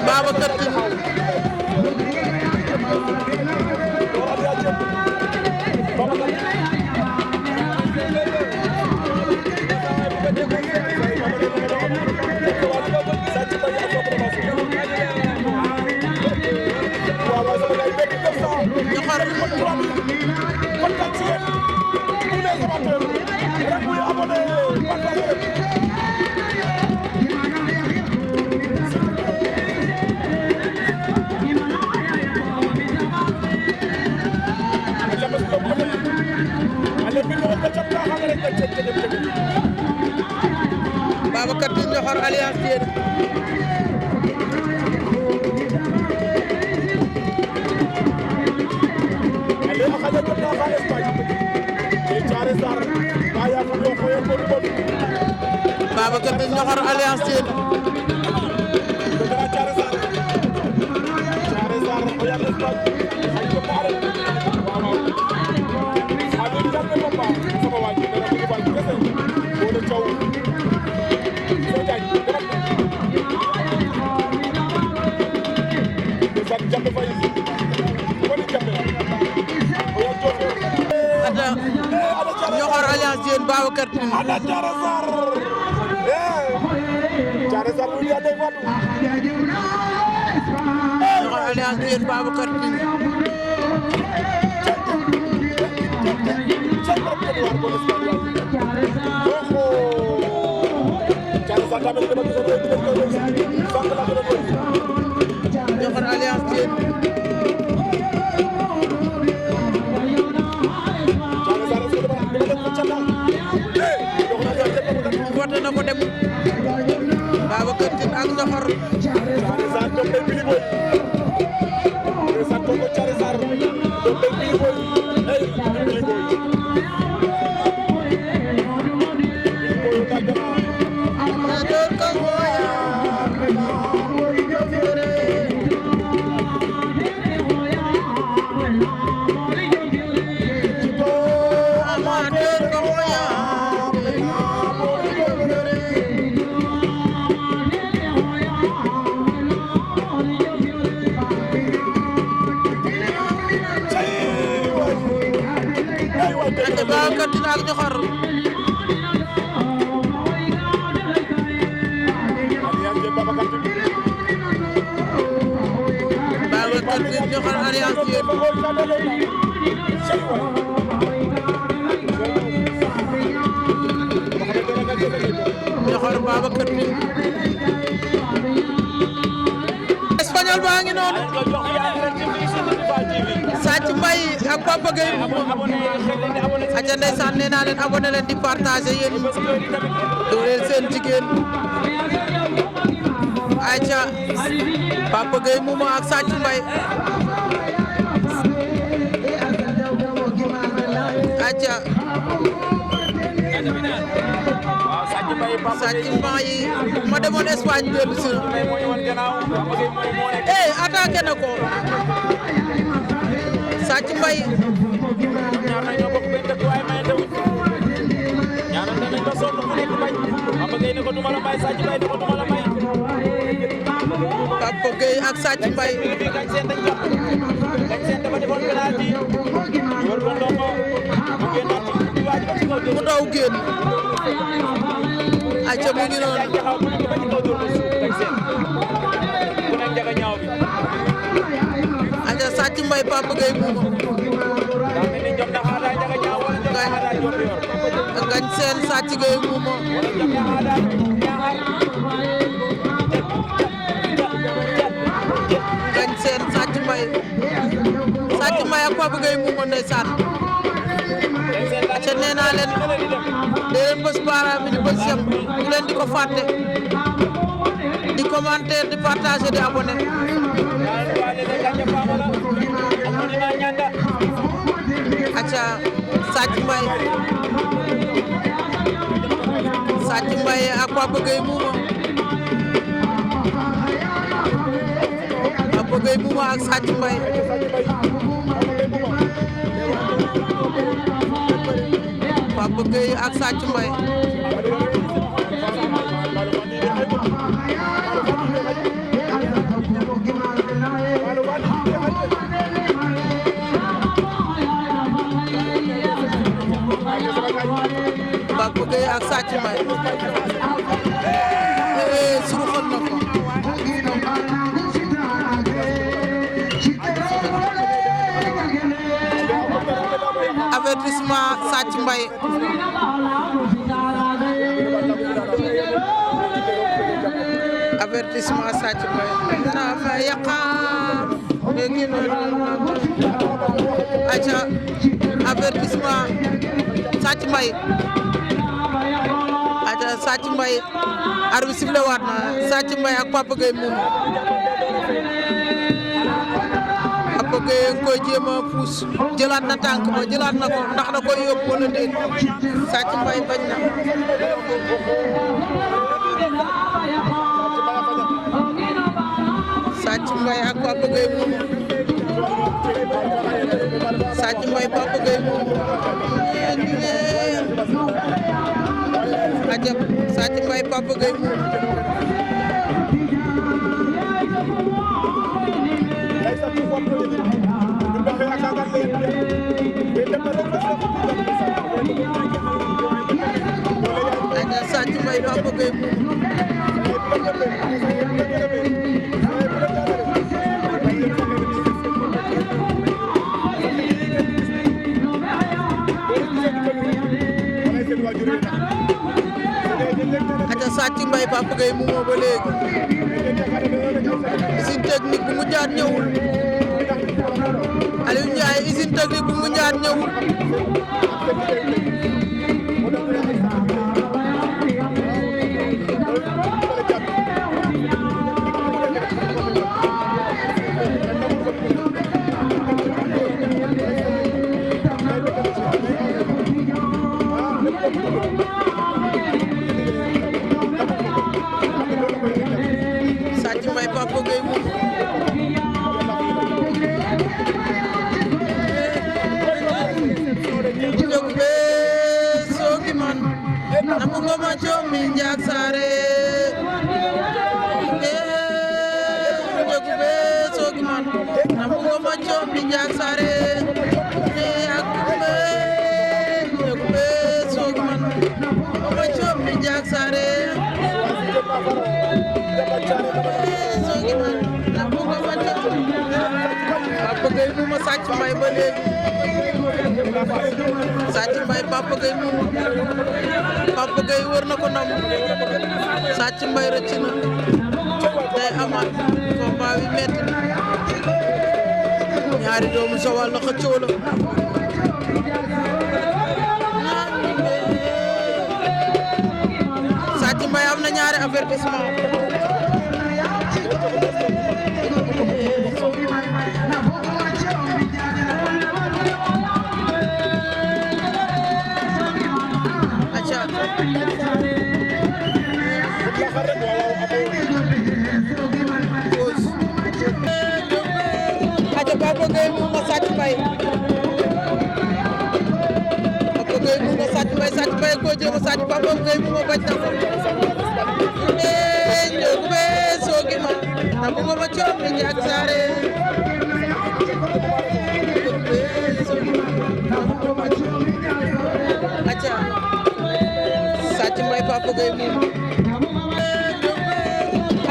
Babacar Tine Babacar Tine Ñoxor Alliance Diène Babacar Tine Ñoxor Alliance Diène Ñoxor Alliance Diène Babacar Tine Ñoxor Alliance Diène Babacar Tine Ñoxor Alliance Diène wote na ko dem Babacar Tine ak Ñoxor Babacar Tine ak Ñoxor Babacar Tine Ñoxor Alliance Diène Ñoxor Babacar Tine Espagnol baa ngi noonu Sathie Mbaye ak Papa Gueye aca ndeysaan nee naa leen abonné leen di partager yéen dooleel seen jigéen aca Papa Gueye Mouma ak Sathie Mbaye aca Sathie Mbaye ma demoon Espagne dellu si attaqué na ko Sathie Mbaye Papa Gueye ak Sathie Mbaye mu daw génn aca mu ngi noonu aca Sathie Mbaye Papa Gueye Mouma Ngagne Sène Sathie Gueye Mouma Ngagne Sène Sathie Mbaye ak Papa Gueye Mouma ndeysaan aca nee naa leen dee leen bës baaraam bi di bës yam bu leen di ko fàtte di commentaire di partager di abonné aca Sathie Mbaye ak Papa Gueye Mouma Papa Gueye Mouma ak Sathie Mbaye Papa Gueye ak Sathie Mbaye ak Sathie Mbaye suruxal na ko avertissement Sathie Mbaye avertissement Sathie Mbaye na fa yaqam léegi noonu aca avertissement Sathie Mbaye aca Sathie Mbaye arbitre sifflé waat na Sathie Mbaye ak Papa Gueye Mouma Papa Gueye nga koy jéem a puus jëlaat na tànk ba jëlaat na ko ndax da koy yóbbu wala déet Sathie Mbaye bañ na Sathie Mbaye ak Papa Gueye Mouma Sathie Mbaye Papa Gueye Mouma ajab Sathie Mbaye Papa Gueye Mouma ajab Sathie Mbaye Papa Gueye Mouma aca Sathie Mbaye Papa Gueye Mouma ba léegi usine technique bu mu jaar ñëwul Aliou Ndiaye usine technique bu mu jaar ñëwul Sathie Mbaye Papa Gueye Mouma jog be soogi man namu ngoma joomi njaak saare jog be soogi man namu ngoma joomi njaak saare ak be jog be soogi man ngoma joomi njaak saare soogi man namu ngoma joomi Papa Gueye Mouma Sathie Mbaye ba léegi Sathie Mbaye Papa Gueye Mouma Papa Gueye wër na ko ndam Sathie Mbaye rëcc na day amaat combat bi metti ñaari doomu Joal na xëccoo la Sathie Mbaye am na ñaari avertissement aca Papa Gueye Mouma Sathie Mbaye Papa Gueye Mouma Sathie Mbaye Sathie Mbaye ko jéem a sàcc Papa Gueye Mouma bañ na ko njogu be soogi ma namu ngoma coom mi njaak saare aca Sathie Mbaye Papa Gueye Mouma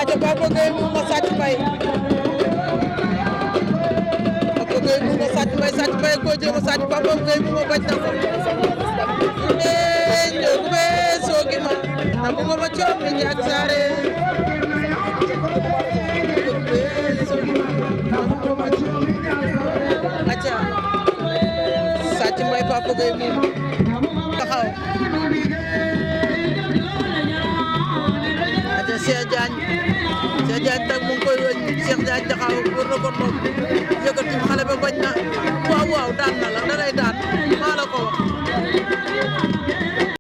aca Papa Gueye Mouma Sathie Mbaye Papa Gueye Mouma Sathie Mbaye Sathie Mbaye ko jéem a sàcc Papa Gueye Mouma bañ na ko njogu be soogi ma namu ngoma coom mi njaak saare aca Sathie Mbaye Papa Gueye Mouma taxaw aca Cheikh Diagne tak mu ngi koy wëñ Cheikh Diagne taxaw wër na ko nopp